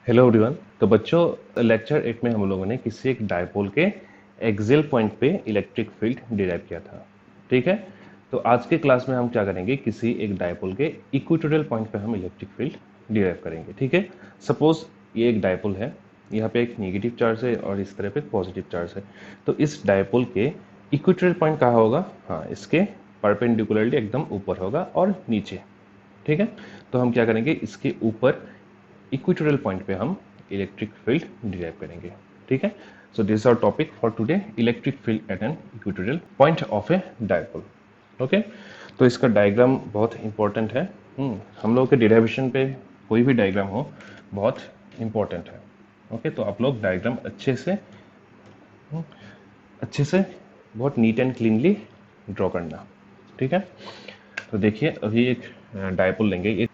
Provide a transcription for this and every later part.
Hello everyone. तो बच्चों, lecture 8 में हम लोगों ने किसी एक डायपोल के एक्सियल पॉइंट पे इलेक्ट्रिक फील्ड डिराइव किया था। ठीक है। तो आज के क्लास में हम क्या करेंगे, किसी एक डायपोल के इक्वेटोरियल पॉइंट पे हम इलेक्ट्रिक फील्ड डिराइव करेंगे। ठीक है। सपोज ये एक डायपोल है, यहाँ पे एक नेगेटिव चार्ज है और इस तरह पे पॉजिटिव चार्ज है। तो इस डायपोल के इक्वेटोरियल पॉइंट कहाँ होगा? हाँ, इसके परपेंडिकुलरली एकदम ऊपर होगा और नीचे। ठीक है। तो हम क्या करेंगे, इसके ऊपर इक्वेटोरियल पॉइंट पे हम इलेक्ट्रिक फील्ड डिराइव करेंगे। ठीक है। So this is our topic for today, electric field at an equatorial point of a dipole. Okay. तो इसका डायग्राम बहुत इंपॉर्टेंट है। हम लोग के डिराइवेशन पे कोई भी डायग्राम हो बहुत इंपॉर्टेंट है। ओके। तो आप लोग डायग्राम अच्छे से बहुत नीट एंड क्लीनली ड्रॉ करना। ठीक है। तो देखिए, अभी एक डायपोल लेंगे।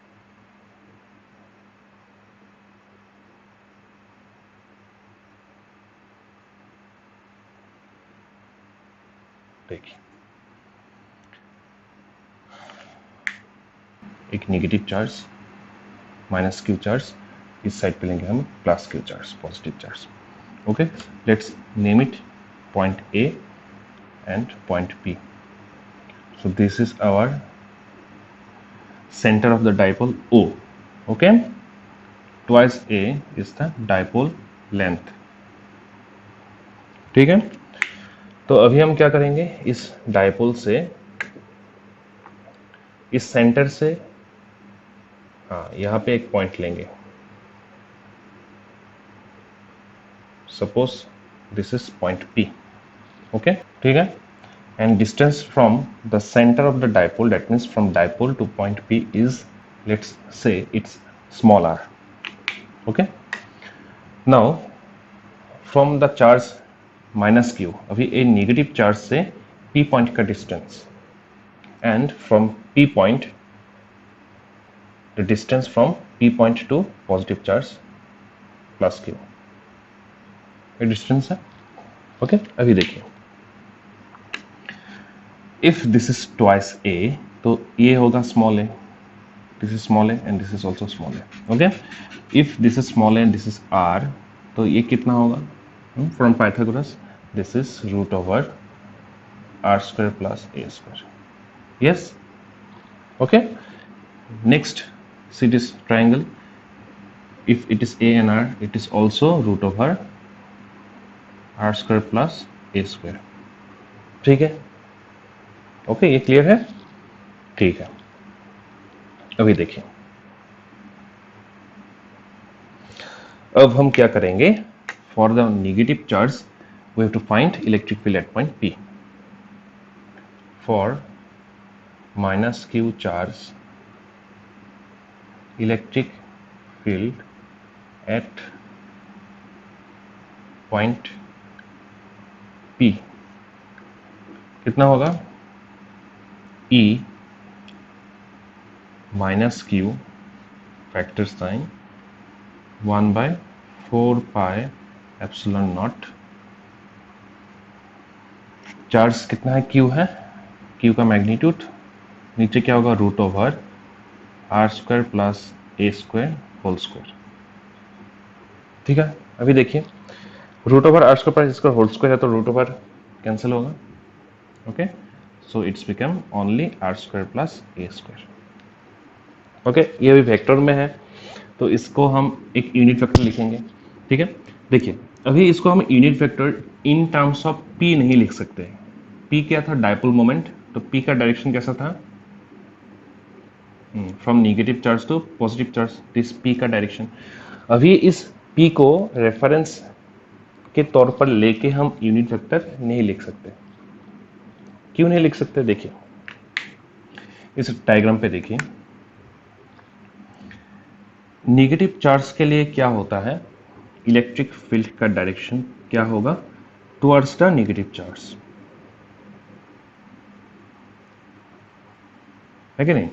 देखिए, एक negative charge minus Q charge, इस साइड पे लेंगे हम plus Q charge, positive charge. Okay. Let's name it point A and point P. So this is our center of the dipole O. Okay. Twice A is the dipole length. ठीक है। तो अभी हम क्या करेंगे, इस डायपोल से, इस सेंटर से, हाँ, यहाँ पे एक पॉइंट लेंगे। Suppose this is point P. Okay. ठीक है। And distance from the center of the dipole, that means from dipole to point P, is, let's say, it's small r. Okay. Now from the charge minus q, अभी a negative charge से P point का distance, and from P point, the distance from P point to positive charge plus q, ये distance है। Okay. अभी देखिए, if this is twice a, तो ये होगा small a, this is small a and this is also small a. Okay. If this is small a and this is r, तो ये कितना होगा? From Pythagoras, this is root over r square plus a square. Yes. Okay. Next, see this triangle. If it is a and r, it is also root over r square plus a square. ठीक है। Okay, ये clear है? ठीक है। अभी देखिए, अब हम क्या करेंगे, for the negative charge we have to find electric field at point P. For minus q charge, electric field at point P कितना होगा? E minus q factor sign 1/4 pi epsilon naught। Charge कितना है? q है। q का magnitude नीचे क्या होगा? Root over R square plus A square whole square. ठीक है। अभी देखिए, root over R square plus square whole square है, तो रूट ओवर कैंसिल होगा। Okay. So it's become only R square plus A square. Okay. ये अभी vector में है, तो इसको हम एक यूनिट वेक्टर लिखेंगे। ठीक है। देखिए, अभी इसको हम unit vector in terms of P नहीं लिख सकते। पी क्या था? Dipole moment. तो पी का डायरेक्शन कैसा था? From negative charge to positive charge, this P का डायरेक्शन। अभी इस पी को रेफरेंस के तौर पर लेके हम यूनिट वेक्टर नहीं लिख सकते। क्यों नहीं लिख सकते? देखिए, इस डायग्राम पे देखिए, नेगेटिव चार्ज के लिए क्या होता है, इलेक्ट्रिक फील्ड का डायरेक्शन क्या होगा? टुवर्ड्स द नेगेटिव चार्ज, है कि नहीं?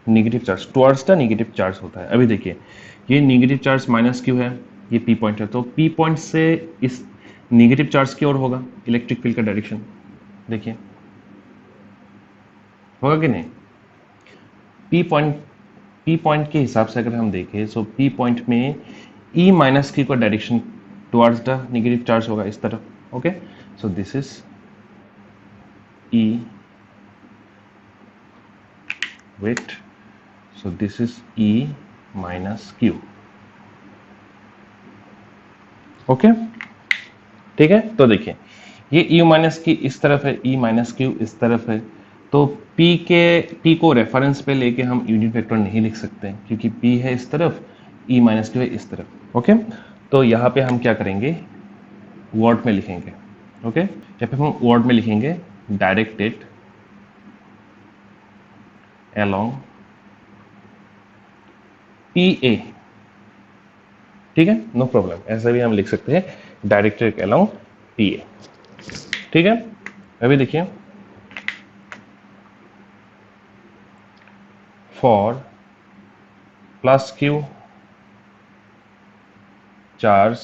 Negative charge towards the negative charge होता है। अभी देखिए, ये नेगेटिव चार्ज माइनस क्यू है, ये पी पॉइंट है, तो पी पॉइंट से इस नेगेटिव चार्ज की ओर होगा इलेक्ट्रिक फील्ड का डायरेक्शन। देखिए, होगा कि नहीं? पी पॉइंट के हिसाब से अगर हम देखें, सो पी पॉइंट में ई माइनस क्यू का direction towards the negative charge होगा इस तरफ। Okay, so this is E wait, so this is E minus Q. Okay, ठीक है। तो देखिए ये ई माइनस की इस तरफ है, ई माइनस क्यू इस तरफ है, तो P को रेफरेंस पे लेके हम यूनिट वेक्टर नहीं लिख सकते क्योंकि P है इस तरफ, ई माइनस क्यू है इस तरफ। ओके, तो यहाँ पे हम क्या करेंगे, वर्ड में लिखेंगे। ओके, यहाँ पे हम वर्ड में लिखेंगे डायरेक्टेड along PA। ठीक है, नो प्रॉब्लम, ऐसा भी हम लिख सकते हैं डायरेक्टेड along PA। ठीक है, अभी देखिए for plus Q charge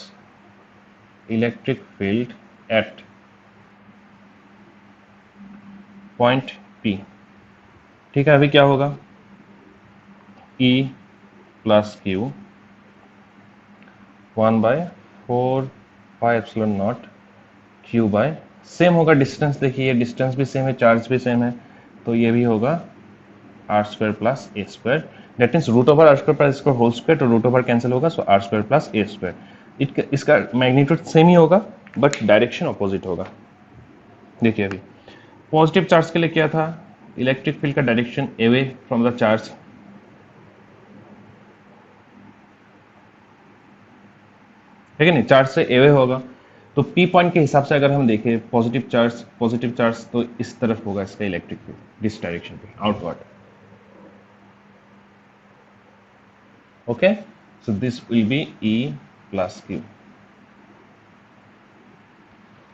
electric field at point P। ठीक है, अभी क्या होगा, E plus Q 1/4πε0 Q by, same होगा डिस्टेंस, देखिए डिस्टेंस भी सेम है, चार्ज भी सेम है, तो ये भी होगा R square plus A square, that means root over R square plus square whole square, तो रूट ओवर कैंसिल होगा, so R square plus A square. इसका मैग्नीट्यूड सेम ही होगा बट डायरेक्शन अपोजिट होगा। देखिए अभी पॉजिटिव चार्ज के लिए क्या था, इलेक्ट्रिक फील्ड का direction away from the charge, ठीक है नहीं, चार्ज से अवे होगा, तो पी पॉइंट के हिसाब से अगर हम देखें पॉजिटिव चार्ज तो इस तरफ होगा इसका इलेक्ट्रिक फील्ड, दिस डायरेक्शन पे outward. Okay, so this will be E plus Q.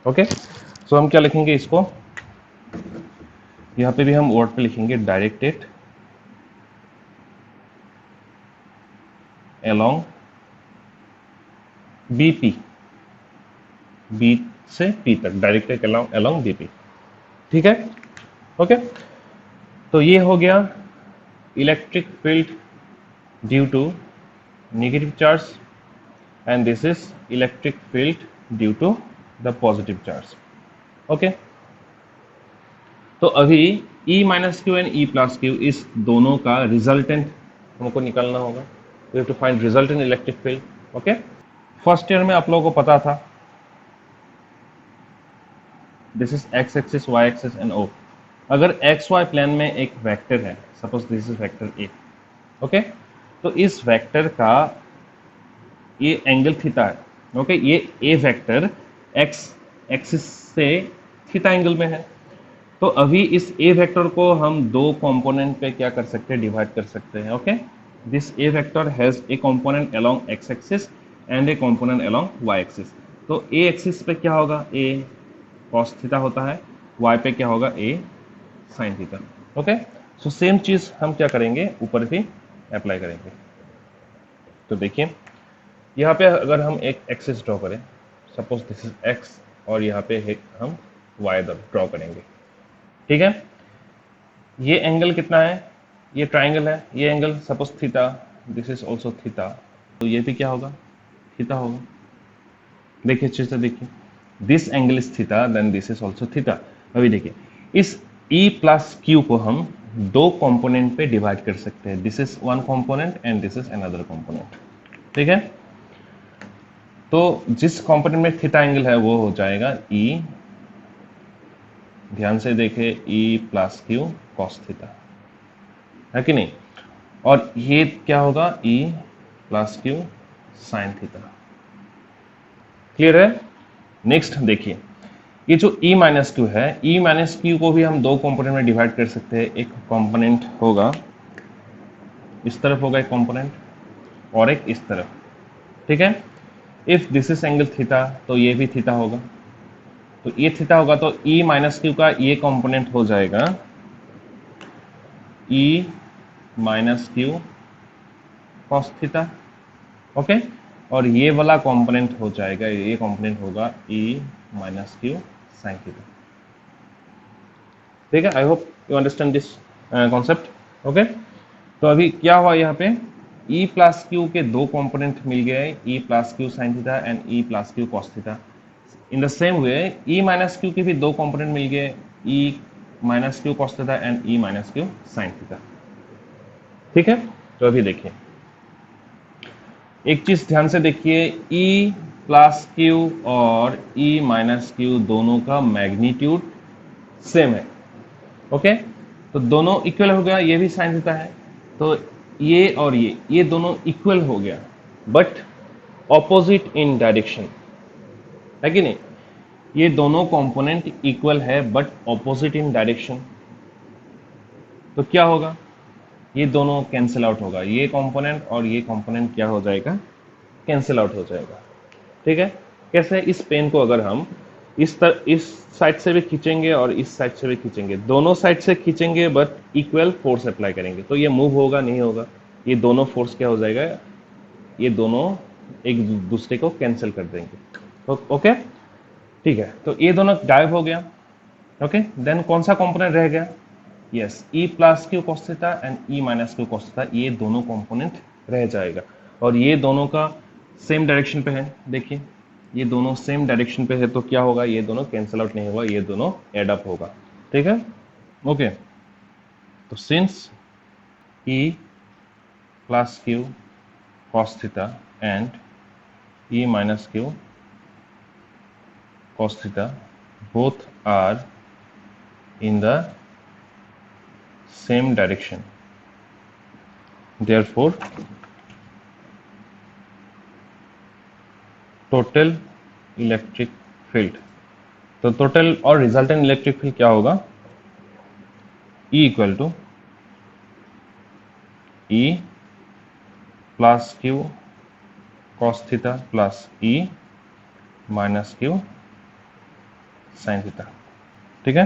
Okay, so हम क्या लिखेंगे इसको, यहां पे भी हम वर्ड पे लिखेंगे डायरेक्टेड along BP, बी से पी तक, डायरेक्टेड along BP। ठीक है, ओके, तो ये हो गया electric field due to negative charge and this is electric field due to the positive charge. Okay, तो अभी E minus Q and E plus Q इस दोनों का रिजल्टेंट हमको निकालना होगा, we have to find resultant electric field. Okay, first year में आप लोगों को पता था this is X axis, Y axis and O. अगर एक्स वाई प्लेन में एक वेक्टर है, suppose this is vector A, okay, तो इस वेक्टर का ये एंगल थीटा है। ओके, ये ए वेक्टर एक्स एक्सिस से थीटा एंगल में है, तो अभी इस ए वेक्टर को हम दो कंपोनेंट पे क्या कर सकते हैं, डिवाइड कर सकते हैं। Okay, this A vector has a component along X axis and a component along Y axis. तो ए एक्सिस पे क्या होगा, ए कॉस थीटा होता है, वाई पे क्या होगा, A sine theta. Okay, so same चीज हम क्या करेंगे, ऊपर भी अप्लाई करेंगे। तो देखिए यहाँ पे अगर हम एक एक्सिस ड्रॉ करें, सपोज दिस इज एक्स और यहाँ पे हम वाई ड्रॉ करेंगे। ठीक है, ये एंगल कितना है, ये ट्राइंगल है, ये angle suppose theta, this is also theta, तो ये भी क्या होगा, थीटा होगा। देखिए अच्छे से देखिए, this angle is theta then this is also theta. अभी देखिए इस E प्लस क्यू को हम दो कंपोनेंट पे डिवाइड कर सकते हैं, this is one component and this is another component. ठीक है, तो जिस कंपोनेंट में थीटा एंगल है वो हो जाएगा E, ध्यान से देखे, E plus Q cos theta, है कि नहीं, और ये क्या होगा, E plus Q sine theta. Clear है। नेक्स्ट देखिए, ये जो E माइनस क्यू है, E माइनस क्यू को भी हम दो कंपोनेंट में डिवाइड कर सकते हैं। एक कंपोनेंट होगा इस तरफ होगा एक कंपोनेंट, और एक इस तरफ। ठीक है, if this is angle theta तो ये भी थीटा होगा, तो ये थीटा होगा, तो E माइनस क्यू का ये कंपोनेंट हो जाएगा E minus Q cos theta. Okay, और ये वाला कंपोनेंट हो जाएगा, ये कंपोनेंट होगा E minus Q sine theta. ठीक है, I hope you understand this concept. Okay, तो अभी क्या हुआ यहाँ पे, ई प्लस क्यू के दो कंपोनेंट मिल गए, E plus Q sine theta and E plus Q cos theta. In the same way E minus Q के भी दो कंपोनेंट मिल गए, E minus Q cos theta and E minus Q sine theta. ठीक है, तो अभी देखिए एक चीज ध्यान से देखिए, ई प्लस क्यू और ई माइनस क्यू दोनों का मैग्नीट्यूड सेम है। ओके, तो दोनों इक्वल हो गया, ये भी साइन थीटा है, तो ये और ये दोनों इक्वल हो गया, बट ऑपोजिट इन डायरेक्शन, है कि नहीं? ये दोनों कंपोनेंट इक्वल है बट ऑपोजिट इन डायरेक्शन, तो क्या होगा? ये दोनों कैंसिल आउट होगा, ये कंपोनेंट और ये कंपोनेंट क्या हो जाएगा? कैंसिल आउट हो जाएगा। ठीक है, कैसे? इस पेन को अगर हम इस साइड से भी खींचेंगे और इस साइड से भी खींचेंगे, दोनों साइड से खींचेंगे बट इक्वल फोर्स अप्लाई करेंगे, तो ये मूव होगा नहीं होगा? ये दोनों फोर्स क्या हो जाएगा? ये दोनों एक दूसरे को कैंसिल कर देंगे। ओके, ठीक है, तो ये दोनों गायब हो गया। ओके, देन कौन सा कंपोनेंट रह गया? Yes, E plus Q cos theta and E minus Q cos theta, ये दोनों कंपोनेंट रह जाएगा, और ये दोनों का सेम डायरेक्शन पे है। देखिए ये दोनों सेम डायरेक्शन पे है, तो क्या होगा? ये दोनों कैंसिल आउट नहीं होगा, ये दोनों एड अप होगा। ठीक है, ओके, तो since E plus Q cos theta and E minus Q cos theta both are in the same direction, therefore total electric field, तो टोटल और रिजल्टेंट इलेक्ट्रिक फील्ड क्या होगा? E equal to E plus Q cos theta plus E minus Q sine theta. ठीक है,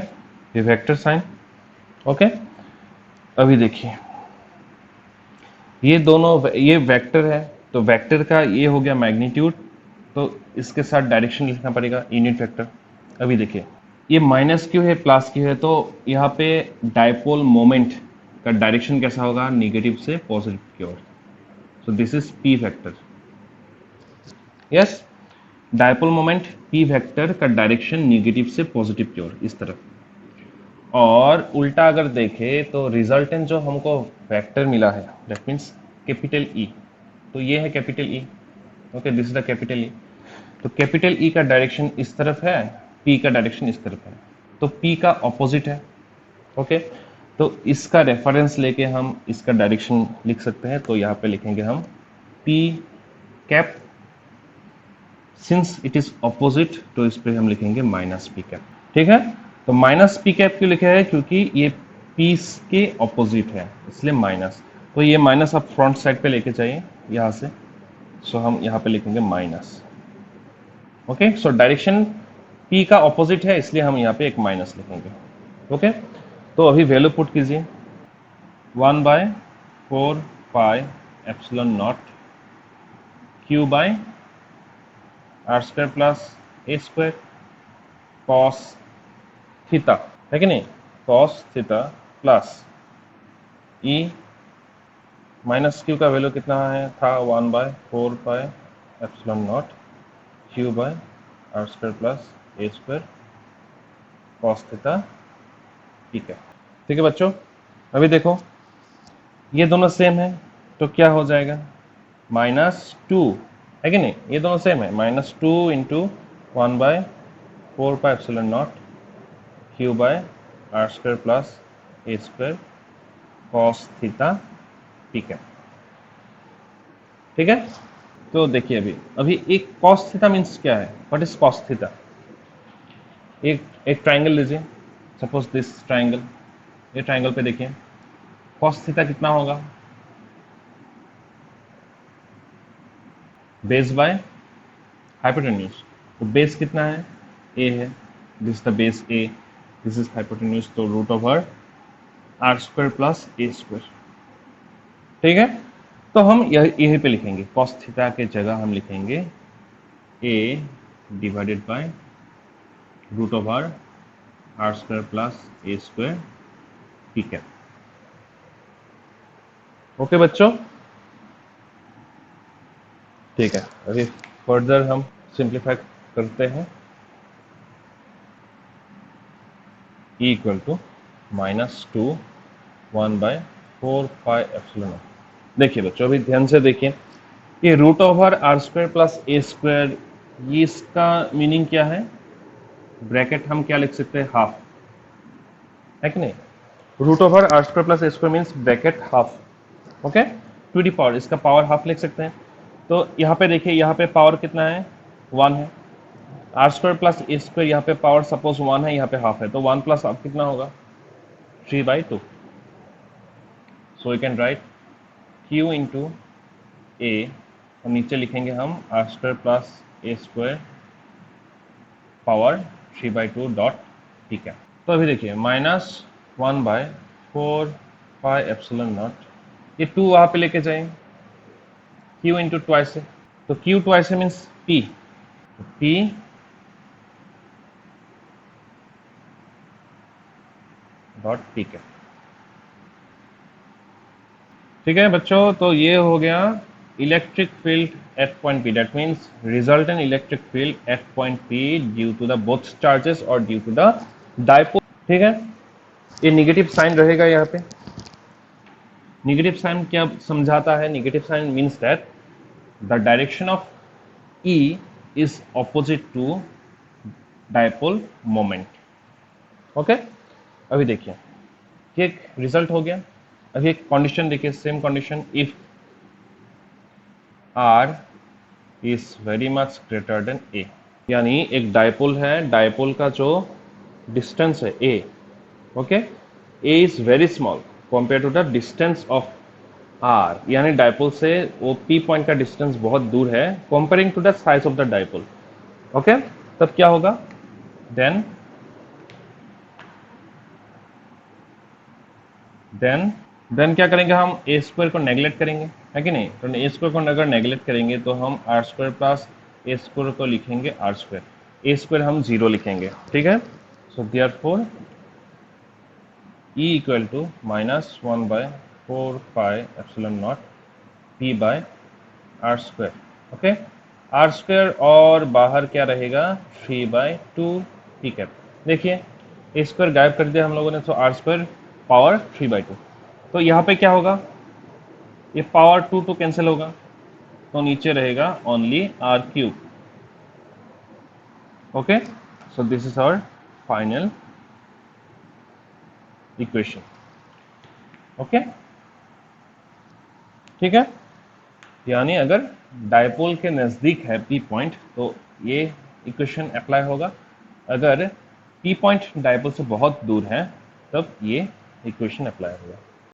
ये vector sign. Okay, अभी देखिए ये दोनों, ये वेक्टर है, तो वेक्टर का ये हो गया मैग्नीट्यूड, तो इसके साथ डायरेक्शन लिखना पड़ेगा, यूनिट वेक्टर। अभी देखिए ये माइनस क्यू है प्लस क्यू है, तो यहाँ पे डायपोल मोमेंट का डायरेक्शन कैसा होगा? निगेटिव से पॉजिटिव की ओर, so this is P vector. Yes, dipole moment P vector का डायरेक्शन निगेटिव से पॉजिटिव की ओर, इस तरफ। और उल्टा अगर देखें तो रिजल्टेंट जो हमको वेक्टर मिला है, दैट मीन्स कैपिटल ई, तो ये है capital E. Okay, this is the capital E, तो कैपिटल ई का डायरेक्शन इस तरफ है, पी का डायरेक्शन इस तरफ है, तो पी का ऑपोजिट है। ओके, तो इसका रेफरेंस लेके हम इसका डायरेक्शन लिख सकते हैं, तो यहाँ पे लिखेंगे हम P cap, since it is opposite तो इस पे हम लिखेंगे माइनस पी कैप। ठीक है, तो माइनस पी कैप क्यों लिखा है? क्योंकि ये पी के ऑपोजिट है, इसलिए माइनस। तो ये माइनस आप फ्रंट साइड पे लेके जाइए यहाँ से, सो हम यहाँ पे लिखेंगे minus. Okay, so direction P का ऑपोजिट है, इसलिए हम यहाँ पे एक माइनस लिखेंगे। ओके, तो अभी वैल्यू पुट कीजिए, 1/4 epsilon naught Q by R square plus A square cos theta, है कि नहीं? Cos theta plus E minus Q का वैल्यू कितना है था? 1/4 epsilon naught Q by R square plus A square cos theta. ठीक है, ठीक है बच्चों, अभी देखो ये दोनों सेम है, तो क्या हो जाएगा? -2, है कि नहीं? ये दोनों सेम है, -2 into 1/4 epsilon naught Q by R square plus A square cos theta. ठीक है, ठीक है, तो देखिए अभी एक कॉस थीटा मीन्स क्या है? What is cos theta? एक ट्राइंगल लीजिए, सपोज दिस ट्राइंगल, ये ट्राइंगल पे देखिए कॉस थीटा कितना होगा? बेस बाय हाइपोटेन्यूज, तो बेस कितना है? ए है, this the base A, this is hypotenuse, तो root over R square plus A square. ठीक है, तो हम यही पे लिखेंगे, कॉस थीटा के जगह हम लिखेंगे A divided by root over R square plus A square. ठीक है, ओके बच्चों, ठीक है, अभी फर्दर हम सिंप्लीफाई करते हैं। E equal to -2 1/4πε। देखिए बच्चों, अभी ध्यान से देखिए, ये root over R square plus A square, ये इसका मीनिंग क्या है? ब्रैकेट हम क्या लिख सकते हैं? हाफ, है कि नहीं? Root over R square plus A square means bracket half, okay, to the power, इसका पावर हाफ लिख सकते हैं। तो यहाँ पे देखिए, यहाँ पे पावर कितना है? 1 है। R square plus A square, यहाँ पे पावर सपोज 1 है, यहाँ पे हाफ है, तो 1 प्लस हाफ कितना होगा? 3/2। So you can write Q into A, और नीचे लिखेंगे हम R square plus A square power 3/2 dot, ठीक है। तो अभी देखिए -1/4πε0, ये 2 वहाँ पे लेके जाएंगे, Q इंटू ट्वाइस है, तो Q ट्वाइस है मीन्स P, तो P डॉट P के, ठीक है बच्चों। तो ये हो गया electric field at point P, that means resultant electric field at point P due to the both charges और ड्यू टू द डायपोल, ठीक है। ये निगेटिव साइन रहेगा यहाँ पे। निगेटिव साइन क्या समझाता है? Negative sign means that the direction of E is opposite to dipole moment, okay. अभी देखिए, ये एक रिजल्ट हो गया। अभी एक कंडीशन देखिए, same condition, if R is very much greater than A, यानी एक डायपोल है, डायपोल का जो डिस्टेंस है A, okay, A is very small compare to the distance of R, यानी डायपोल से वो P पॉइंट का डिस्टेंस बहुत दूर है comparing to the size of the dipole, okay. तब क्या होगा? देन क्या करेंगे हम? ए स्क्वायर को नेगलेक्ट करेंगे, है कि नहीं? तो ए स्क्वायर को अगर नेगलेक्ट करेंगे तो हम R square plus A square को लिखेंगे आर स्क्वायर, ए स्क्वायर हम 0 लिखेंगे, ठीक है। So therefore E equal to -1/4πε0 P by R square, okay. R square और बाहर क्या रहेगा? 3/2, ठीक है। देखिए, ए स्क्वायर गायब कर दिया हम लोगों ने, तो आर स्क्वायर पावर 3/2, तो यहाँ पे क्या होगा? ये पावर 2 कैंसिल होगा, तो नीचे रहेगा only R cube, okay. So this is our final equation, okay, ठीक है। यानी अगर डायपोल के नज़दीक है P पॉइंट तो ये इक्वेशन अप्लाई होगा, अगर P पॉइंट डायपोल से बहुत दूर है तब ये इक्वेशन अप्लाई होगा।